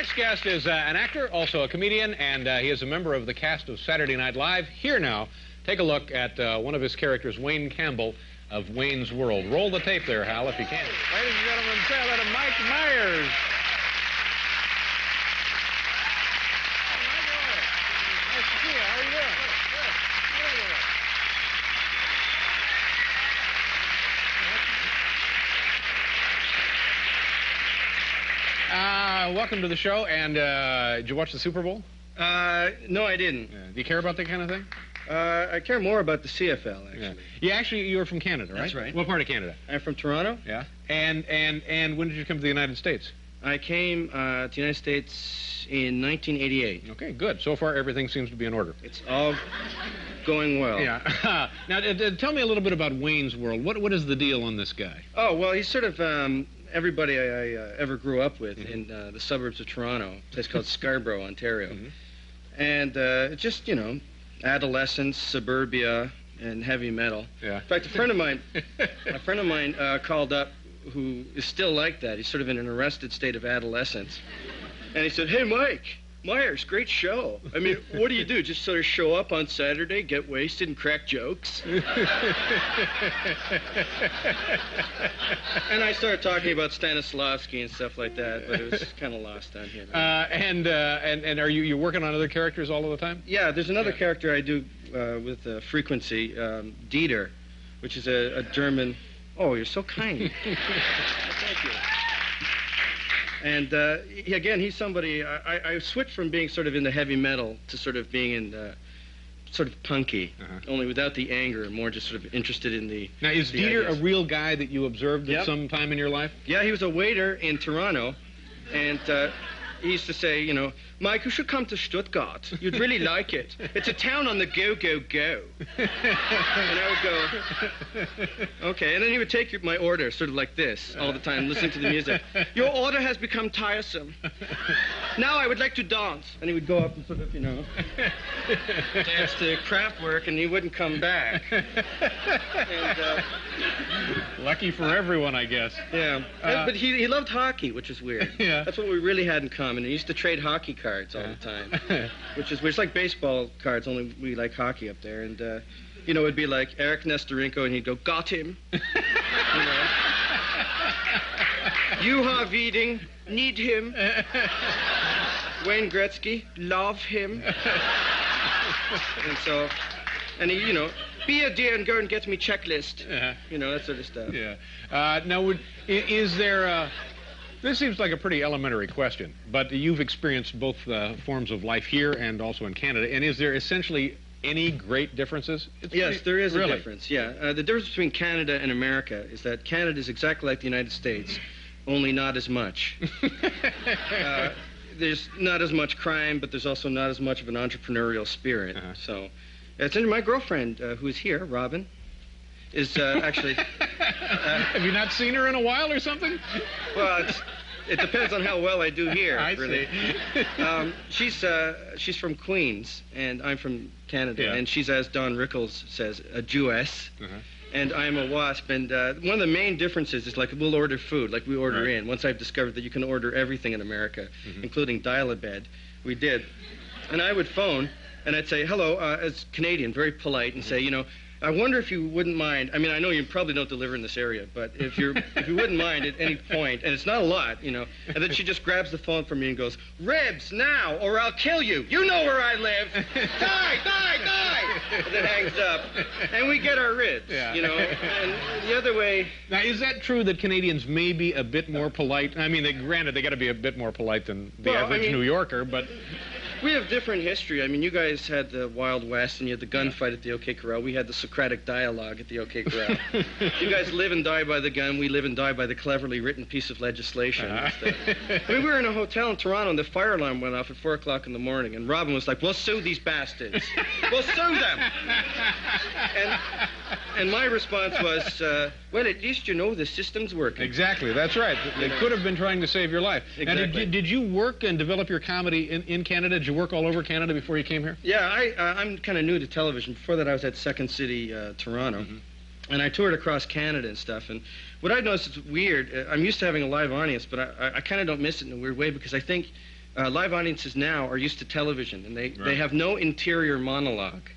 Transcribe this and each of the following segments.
next guest is an actor, also a comedian, and he is a member of the cast of Saturday Night Live. Here now, take a look at one of his characters, Wayne Campbell of Wayne's World. Roll the tape there, Hal, if you can. Ladies and gentlemen, say hello to Mike Myers. Nice to see you. How are you doing? Welcome to the show, and did you watch the Super Bowl? No, I didn't. Do you care about that kind of thing? I care more about the CFL, actually. Yeah, you're from Canada, right? That's right. What part of Canada? I'm from Toronto. Yeah. And when did you come to the United States? I came to the United States in 1988. Okay, good. So far, everything seems to be in order. It's all going well. Yeah. Now, tell me a little bit about Wayne's World. What is the deal on this guy? Oh, well, he's sort of everybody I ever grew up with in the suburbs of Toronto, a place called Scarborough, Ontario. And just, you know, adolescence, suburbia, and heavy metal. Yeah. In fact, a friend of mine called up who is still like that. He's sort of in an arrested state of adolescence. And he said, "Hey, Mike Myers, great show. I mean, what do you do? Just sort of show up on Saturday, get wasted, and crack jokes?" And I started talking about Stanislavski and stuff like that, but it was kind of lost on him. And are you working on other characters all of the time? Yeah, there's another character I do with frequency, Dieter, which is a German... Oh, you're so kind. Thank you. And again, he's somebody... I switched from being sort of in the heavy metal to sort of being in sort of punky, only without the anger, more just sort of interested in the... Now, is Dieter a real guy that you observed at some time in your life? Yeah, he was a waiter in Toronto, and he used to say, you know, "Mike, you should come to Stuttgart. You'd really like it. It's a town on the go, go, go." And I would go, okay. And then he would take my order sort of like this all the time, listening to the music. "Your order has become tiresome. Now I would like to dance." And he would go up and sort of, you know, dance to Kraftwerk, and he wouldn't come back. And, lucky for everyone, I guess. Yeah. But he loved hockey, which is weird. Yeah. That's what we really had in common. He used to trade hockey cards all the time, which is like baseball cards, only we like hockey up there. And, you know, it'd be like Eric Nestorenko, and he'd go, "Got him." You know. "Juha Wieding, need him." "Wayne Gretzky, love him." And so, and he, you know, "Be a dear and go and get me checklist." You know, that sort of stuff. Yeah. Now, is there... This seems like a pretty elementary question, but you've experienced both forms of life here and also in Canada, and is there essentially any great differences? Yes, there is a difference, yeah. The difference between Canada and America is that Canada is exactly like the United States, only not as much. There's not as much crime, but there's also not as much of an entrepreneurial spirit. So, it's my girlfriend, who's here, Robin, is actually... Have you not seen her in a while or something? Well, it depends on how well I do here, I really. See. She's from Queens, and I'm from Canada, and she's, as Don Rickles says, a Jewess, and I'm a WASP, and one of the main differences is, like, we'll order food, like we order in. Once I've discovered that you can order everything in America, including dial-a-bed, we did. And I would phone, and I'd say, "Hello," as Canadian, very polite, and say, you know, "I wonder if you wouldn't mind," I mean, I know you probably don't deliver in this area, but if you wouldn't mind at any point, and it's not a lot, you know, and then she just grabs the phone from me and goes, "Ribs, now, or I'll kill you. You know where I live. Die, die, die!" And then hangs up, and we get our ribs, you know, and the other way... Now, is that true that Canadians may be a bit more polite? I mean, granted, they got to be a bit more polite than the average New Yorker, but... We have different history. I mean, you guys had the Wild West, and you had the gunfight at the OK Corral. We had the Socratic dialogue at the OK Corral. You guys live and die by the gun. We live and die by the cleverly written piece of legislation. I mean, we were in a hotel in Toronto, and the fire alarm went off at 4 o'clock in the morning, and Robin was like, "We'll sue these bastards. We'll sue them." And my response was, "Well, at least you know the system's working." Exactly, that's right. They could have been trying to save your life. Exactly. Now, did you work and develop your comedy in Canada? Did you work all over Canada before you came here? Yeah, I'm kind of new to television. Before that, I was at Second City, Toronto. And I toured across Canada and stuff. And what I noticed is weird. I'm used to having a live audience, but I kind of don't miss it in a weird way because I think live audiences now are used to television, and they have no interior monologue.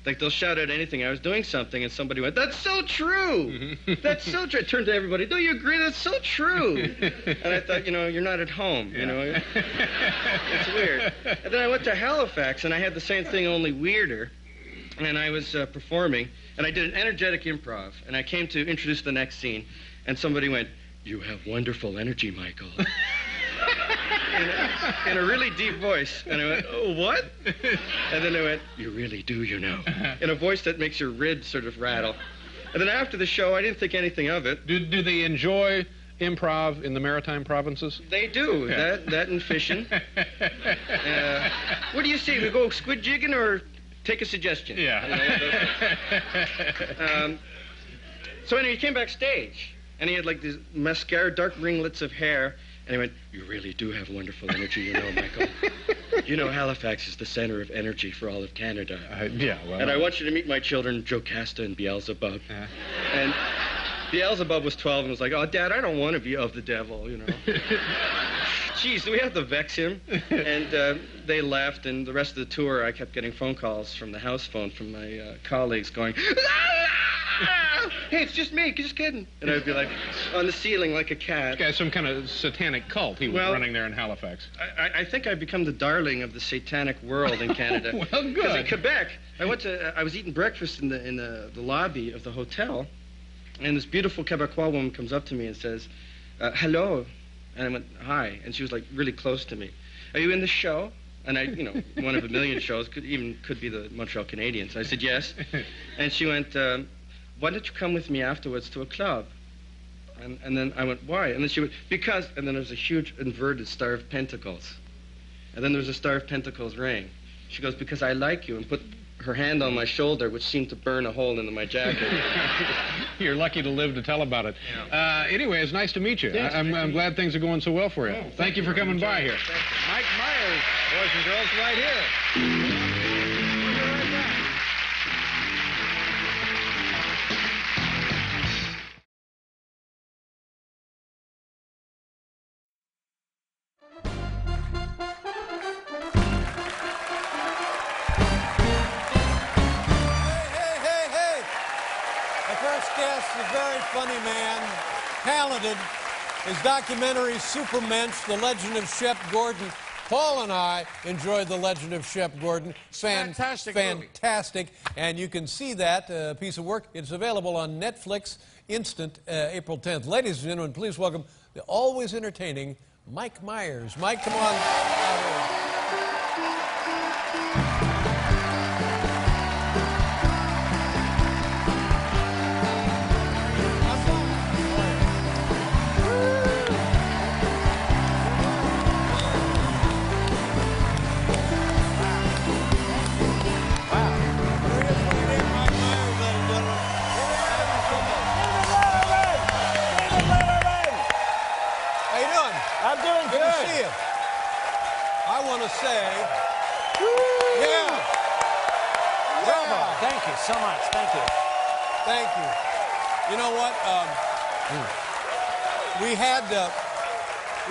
Like, they'll shout out anything. I was doing something, and somebody went, "That's so true! That's so true!" I turned to everybody, "Do you agree? That's so true!" And I thought, you're not at home, It's weird. And then I went to Halifax, and I had the same thing, only weirder. And I was performing, and I did an energetic improv, and I came to introduce the next scene, and somebody went, "You have wonderful energy, Michael." in a really deep voice. And I went, "Oh, what?" And then I went, "You really do, in a voice that makes your ribs sort of rattle. And then after the show, I didn't think anything of it. Do they enjoy improv in the maritime provinces? They do. Yeah. That and fishing. What do you say? We go squid jigging or take a suggestion? Yeah. So anyway, he came backstage, and he had like these mascara, dark ringlets of hair. And he went, "You really do have wonderful energy, Michael. Halifax is the center of energy for all of Canada. Well, and I want you to meet my children, Jocasta and Beelzebub." And Beelzebub was 12 and was like, "Oh, Dad, I don't want to be of the devil, Jeez, do we have to vex him?" And they left, and the rest of the tour, I kept getting phone calls from the house phone from my colleagues going, "Hey, it's just me, just kidding." And I would be like on the ceiling like a cat. This guy's some kind of satanic cult he was running there in Halifax. I think I've become the darling of the satanic world in Canada. Well, good. Because in Quebec, I was eating breakfast in the lobby of the hotel, and this beautiful Quebecois woman comes up to me and says, "Hello." And I went, "Hi." And she was like really close to me. "Are you in the show?" And I, one of a million shows, could be the Montreal Canadiens. I said, "Yes." And she went, "Why don't you come with me afterwards to a club?" And then I went, "Why?" And then she went, "Because," and then there was a huge inverted Star of Pentacles. And then there was a Star of Pentacles ring. She goes, "Because I like you," and put her hand on my shoulder, which seemed to burn a hole into my jacket. You're lucky to live to tell about it. Yeah. Anyway, it's nice to meet you. Yes, I'm glad things are going so well for you. Thank you for coming by here. Mike Myers, boys and girls, right here. We'll be right back. A very funny man, talented. His documentary, Supermensch, The Legend of Shep Gordon. Paul and I enjoyed The Legend of Shep Gordon. Fantastic. And you can see that piece of work. It's available on Netflix instant April 10th. Ladies and gentlemen, please welcome the always entertaining Mike Myers. Mike, come on out here. Thank you so much. Thank you. Thank you. You know what?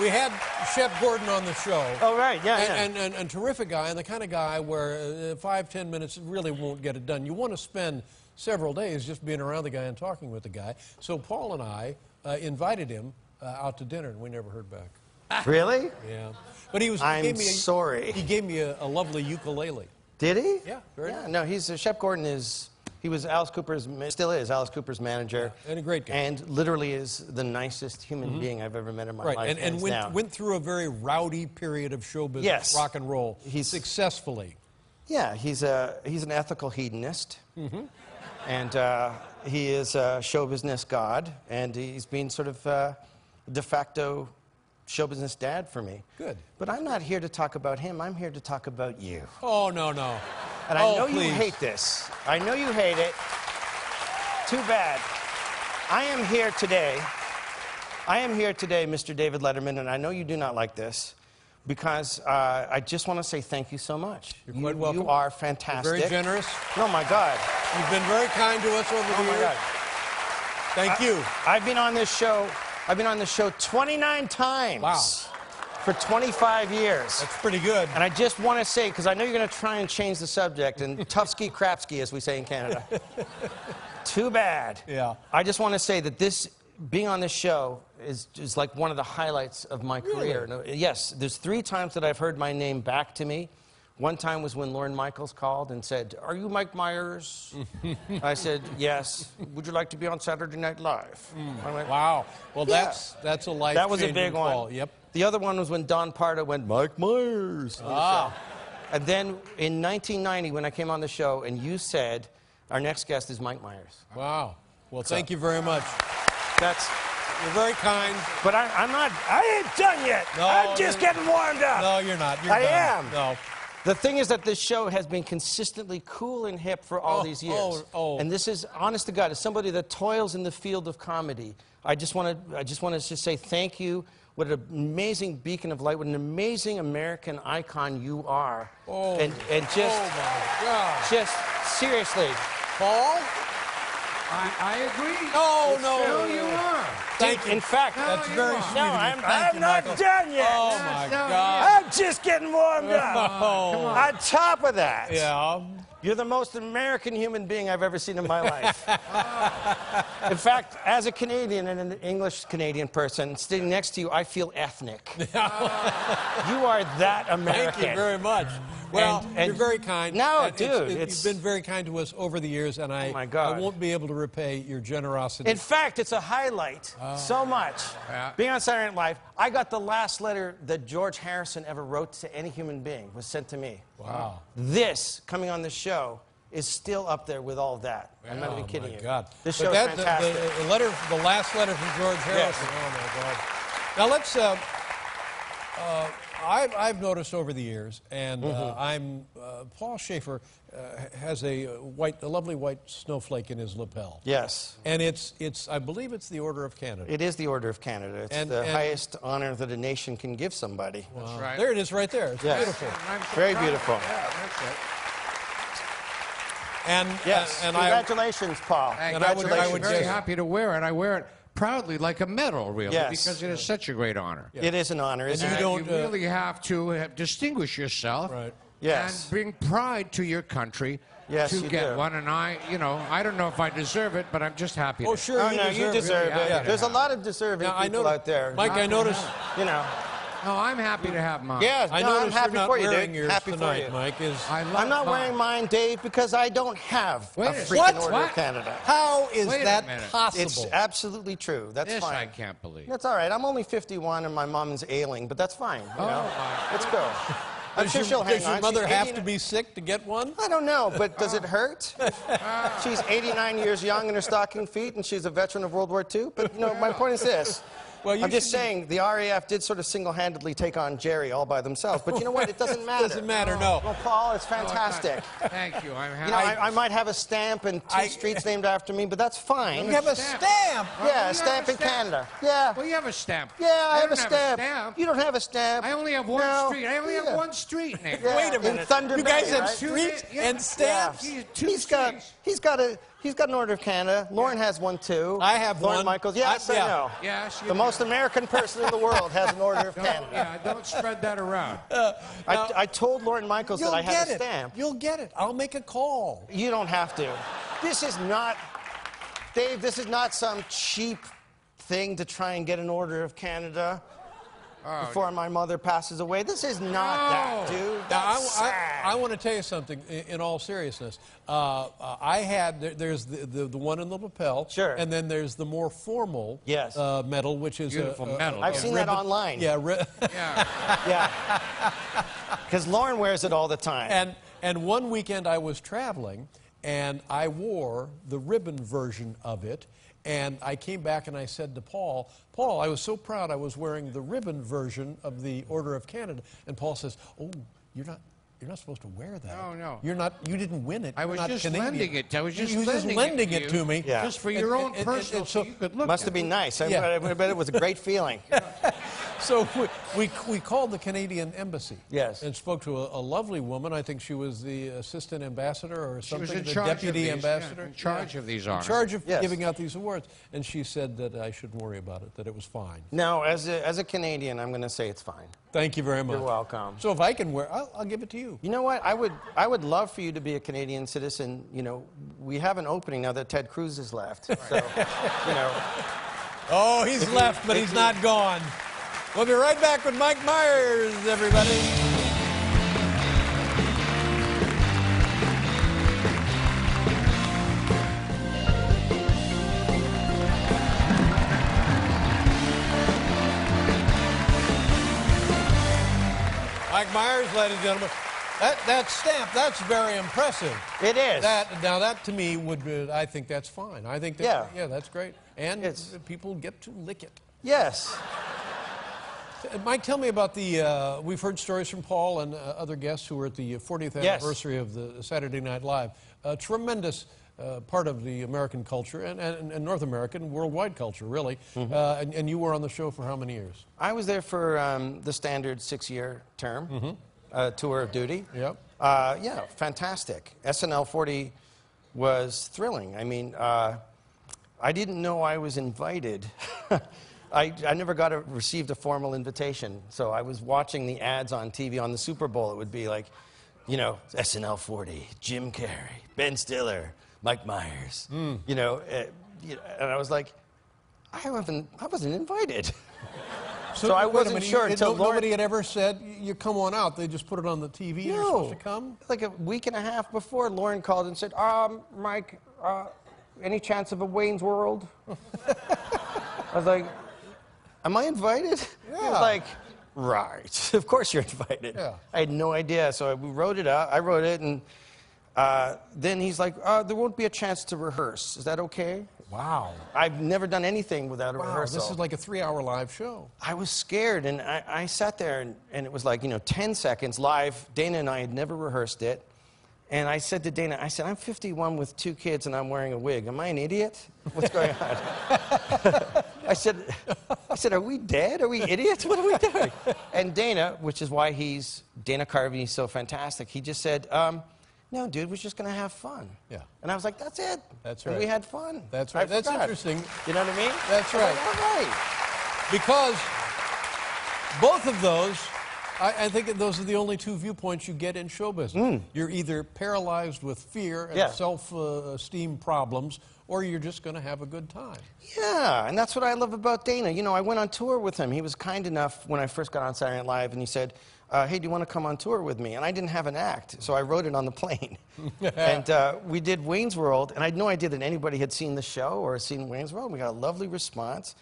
We had Shep Gordon on the show. Oh, right. Yeah. And terrific guy, and the kind of guy where 5-10 minutes really won't get it done. You want to spend several days just being around the guy and talking with the guy. So Paul and I invited him out to dinner, and we never heard back. Really? Yeah. But he sorry. He gave me a lovely ukulele. Did he? Yeah. Very nice. No, Shep Gordon he was Alice Cooper's, still is Alice Cooper's manager. Yeah, and a great guy. And literally is the nicest human being I've ever met in my life. Right, and went through a very rowdy period of show business, yes. rock and roll, successfully. Yeah, he's an ethical hedonist. And he is a show business god, and he's been sort of de facto show business dad for me. Good. But I'm not here to talk about him. I'm here to talk about you. Oh, no, no. And I know you hate this. I know you hate it. Too bad. I am here today, Mr. David Letterman, and I know you do not like this, because I just want to say thank you so much. You're quite welcome. You are fantastic. You're very generous. Oh, my God. You've been very kind to us over the years. Oh, my God. Thank you. I've been on this show 29 times. Wow. for 25 years. That's pretty good. And I just want to say, because I know you're going to try and change the subject, and tough-ski, crap-ski, as we say in Canada. Too bad. Yeah. I just want to say that being on this show is like one of the highlights of my career. No, yes, there's 3 times that I've heard my name back to me. One time was when Lorne Michaels called and said, "Are you Mike Myers?" I said, "Yes. Would you like to be on Saturday Night Live?" I went, Wow. Well, yeah. that's a life-changing That was a big call. one. Yep. The other one was when Don Pardo went, "Mike Myers." And then in 1990, when I came on the show, and you said, "Our next guest is Mike Myers." Wow. Well, thank you very much. You're very kind. But I ain't done yet. No, I'm just getting warmed up. No, you're not. You're I done. am. No. The thing is that this show has been consistently cool and hip for all these years. And this is, honest to God, as somebody that toils in the field of comedy, I just want to just say thank you. What an amazing beacon of light. What an amazing American icon you are. And just, my God. Just seriously. Paul? I agree. No. You are. Thank you. In fact, That's very sweet no, of you. I'm Thank you, not Michael. done yet. Oh, my No, God. I'm just getting warmed up. Oh. On top of that, Yeah. you're the most American human being I've ever seen in my life. In fact, as a Canadian and an English-Canadian person sitting next to you, I feel ethnic. You are that American. Thank you very much. Well, And you're very kind. No, And dude, you've been very kind to us over the years, and Oh, my God. I won't be able to repay your generosity. In fact, it's a highlight so much. Yeah. Being on Saturday Night Live, I got the last letter that George Harrison ever wrote to any human being was sent to me. Wow. This, coming on this show, is still up there with all of that. I'm not even kidding you. God. This But show is that, fantastic. the last letter from George Harrison. Oh, my God. Now, let's... I've noticed over the years, and Paul Schaefer has a lovely white snowflake in his lapel. Yes. And I believe it's the Order of Canada. It is the Order of Canada. It's And- the and- highest honor that a nation can give somebody. That's right. There it is right there. It's Yes. beautiful. I'm so Very proud. beautiful. Yeah, that's it. And Yes. and Congratulations, Paul. Thank And you. I would I'm very just- happy to wear it. I wear it proudly, like a medal, really, Yes. because it is such a great honor. It is an honor, isn't you it? don't- you really have to distinguish yourself Right. Yes. and bring pride to your country Yes, to you get do. one. And I don't know if I deserve it, but I'm just happy. Oh, to- sure, Oh, you no, you deserve it. it. Yeah. There's a lot of deserving Now, I people know, out there. Mike, I noticed. You know. No, I'm happy to have mine. Yeah, I no, I'm noticed happy you're not for you, wearing dude. yours Happy for tonight, you. Mike. I love I'm not mine. wearing mine, Dave, because I don't have Wait a a freaking second. Order What? of Canada. How is Wait a that minute. possible? It's absolutely true. That's This fine. I can't believe. That's all right. I'm only 51 and my mom's ailing, but that's fine. You know? my Let's go. I'm sure she'll hang Does your on. mother She's have 89 to be sick to get one? I don't know, but does it hurt? She's 89 years young in her stocking feet, and she's a veteran of World War II. But, you know, my point is this. Well, you I'm just should be- saying, the RAF did sort of single-handedly take on Jerry all by themselves. But you know what? It doesn't matter. Doesn't matter, no. Well, Paul, it's fantastic. Thank you. I'm happy. You know, I might have a stamp and two streets named after me, but that's fine. You have a stamp. stamp. Well, Yeah, you a stamp have in Canada. Yeah. Well, you have a stamp. Yeah, I have a don't stamp. You don't have a stamp. I only have one No. street. I only have Yeah. one street name. Yeah. Wait a In minute. Thunder You guys Bay, have right? streets Yeah. and stamps? Yeah. Two He's got streets. an Order of Canada. Lauren has one too. I have Lorne one. Michaels. Yes, I yeah. know. Yes, you The do. most American person in the world has an Order of Canada. Yeah, don't spread that around. I told Lauren Michaels that I had a stamp. You'll get it. I'll make a call. You don't have to. This is not, Dave, this is not some cheap thing to try and get an Order of Canada before my mother passes away. This is not that, dude. Now, That's sad. I want to tell you something in all seriousness. I had, there's the one in the lapel. Sure. And then there's the more formal Yes. medal, which is Beautiful medal. I've seen that online. Yeah. Yeah. Yeah. Because Lauren wears it all the time. And one weekend I was traveling, and I wore the ribbon version of it. And I came back and I said to Paul, I was so proud I was wearing the ribbon version of the Order of Canada. And Paul says, oh, you're not supposed to wear that. No. You didn't win it. I You're was not just Canadian." lending it. I was just He was just lending lending it it to to me. Yeah. Just for your own And personal, so you could look Must at have been it. nice. I Yeah. bet it was a great feeling. So we called the Canadian embassy. Yes. And spoke to a lovely woman. I think she was the assistant ambassador or something. She was in the charge deputy of these, ambassador. in charge of these honors. In charge of Yes. giving out these awards. And she said that I shouldn't worry about it, that it was fine. Now, as a Canadian, I'm going to say it's fine. Thank you very much. You're welcome. So if I can wear, I'll give it to you. You know what? I would love for you to be a Canadian citizen. You know, we have an opening now that Ted Cruz has left. So, you know. Oh, he's left, but he's not gone. We'll be right back with Mike Myers, everybody. Mike Myers, ladies and gentlemen. That stamp, that's very impressive. It is. That to me would, I think that's fine. I think that, Yeah. that's great. And people get to lick it. Yes. Mike, tell me about the, we've heard stories from Paul and other guests who were at the 40th anniversary of the Saturday Night Live. A tremendous part of the American culture and North American, worldwide culture, really. Mm-hmm. And you were on the show for how many years? I was there for the standard 6-year term, tour of duty. Yep. Yeah, fantastic. SNL 40 was thrilling. I mean, I didn't know I was invited. I never received a formal invitation. So I was watching the ads on TV on the Super Bowl. It would be like, you know, SNL 40, Jim Carrey, Ben Stiller, Mike Myers. You know, and I was like, I wasn't invited. So I wasn't sure until nobody had ever said, you come on out. They just put it on the TV and you're supposed to come? Like a week and a half before, Lauren called and said, Mike, any chance of a Wayne's World? I was like, am I invited? Yeah. He was like, right. Of course you're invited. Yeah. I had no idea. So we wrote it out. I wrote it, and then he's like, there won't be a chance to rehearse. Is that okay? Wow. I've never done anything without a rehearsal. This is like a 3-hour live show. I was scared, and I sat there, and it was like, 10 seconds live. Dana and I had never rehearsed it. And I said to Dana, I'm 51 with 2 kids, and I'm wearing a wig. Am I an idiot? What's going on? I said, are we dead? Are we idiots? What are we doing? And Dana, which is why Dana Carvey is so fantastic, he just said, no, dude, we're just going to have fun. Yeah. And I was like, that's it. That's right. And we had fun. That's right. That's interesting. You know what I mean? That's right. Like, all right. Because both of those, I think those are the only 2 viewpoints you get in show business. You're either paralyzed with fear and self-esteem problems, or you're just going to have a good time. Yeah, and that's what I love about Dana. You know, I went on tour with him. He was kind enough when I first got on Saturday Night Live, and he said, hey, do you want to come on tour with me? And I didn't have an act, so I wrote it on the plane. And we did Wayne's World, and I had no idea that anybody had seen the show or seen Wayne's World. We got a lovely response,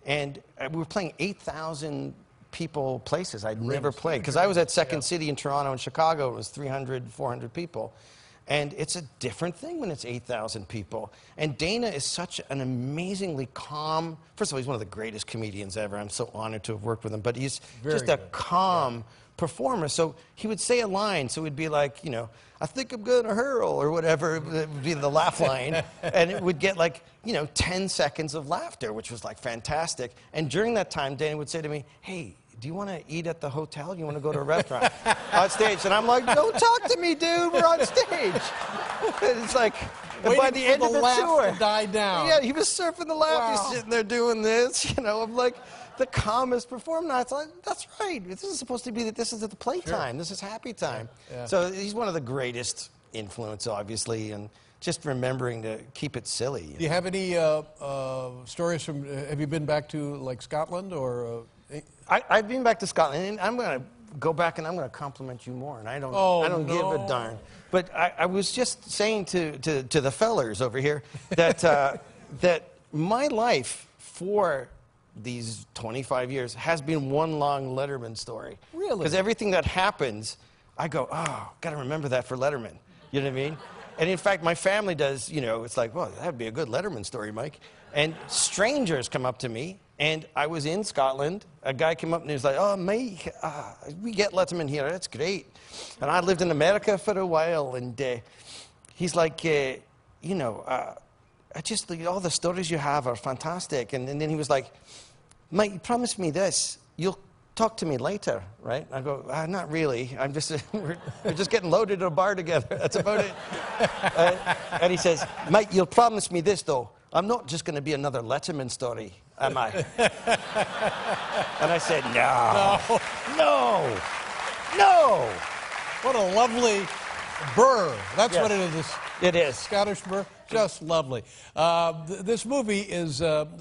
and we were playing 8,000 people places I'd never played, because I was at Second City in Toronto and Chicago. It was 300, 400 people. And it's a different thing when it's 8,000 people. And Dana is such an amazingly calm, first of all, he's one of the greatest comedians ever. I'm so honored to have worked with him. But he's just a calm performer. So he would say a line, so it would be like, I think I'm going to hurl, or whatever. It would be the laugh line. And it would get like, 10 seconds of laughter, which was like fantastic. And during that time, Dana would say to me, hey, do you want to eat at the hotel? Do you want to go to a restaurant? On stage. And I'm like, don't talk to me, dude. We're on stage. It's like, by the end of the tour, to die down. Yeah, he was surfing the laugh. Wow. He's sitting there doing this. I'm like, the calmest performer. It's like, that's right. This is supposed to be, this is at the playtime. Sure. This is happy time. Yeah. So he's one of the greatest influence, obviously, and just remembering to keep it silly. Do you have any stories from, have you been back to like Scotland or? I've been back to Scotland, and I'm going to go back and I'm going to compliment you more, and I don't give a darn. But I was just saying to the fellers over here that that my life for these 25 years has been one long Letterman story. Really? Because everything that happens, I go, got to remember that for Letterman. You know what I mean? And in fact, my family does, it's like, well, that would be a good Letterman story, Mike. And strangers come up to me, and I was in Scotland. A guy came up and he was like, oh, Mike, we get Letterman here. That's great. And I lived in America for a while, and he's like, all the stories you have are fantastic. And then he was like, Mike, you promised me this. You'll talk to me later, right? I go, not really. I'm just, we're just getting loaded at a bar together. That's about it. And he says, mate, you'll promise me this, though. I'm not just going to be another Letterman story, am I? And I said, no. What a lovely burr. That's Yes. what it is. It is. Scottish burr. Just lovely. This movie is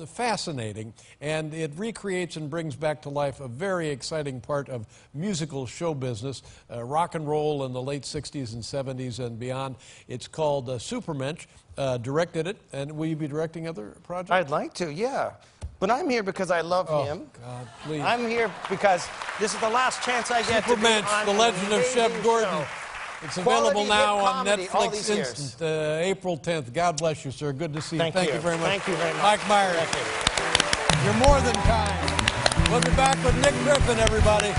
fascinating, and it recreates and brings back to life a very exciting part of musical show business, rock and roll in the late 60s and 70s and beyond. It's called Supermensch, directed it, and will you be directing other projects? I'd like to, yeah. But I'm here because I love him. God, please. I'm here because this is the last chance I get to be Supermensch, on The an Legend of Shep amazing Gordon. show. It's available Quality now hit on comedy all Netflix these years. Instant, April 10th. God bless you, sir. Good to see you. Thank you. very much. Thank you very much. Mike Myers. Thank you. You're more than kind. We'll be back with Nick Griffin, everybody.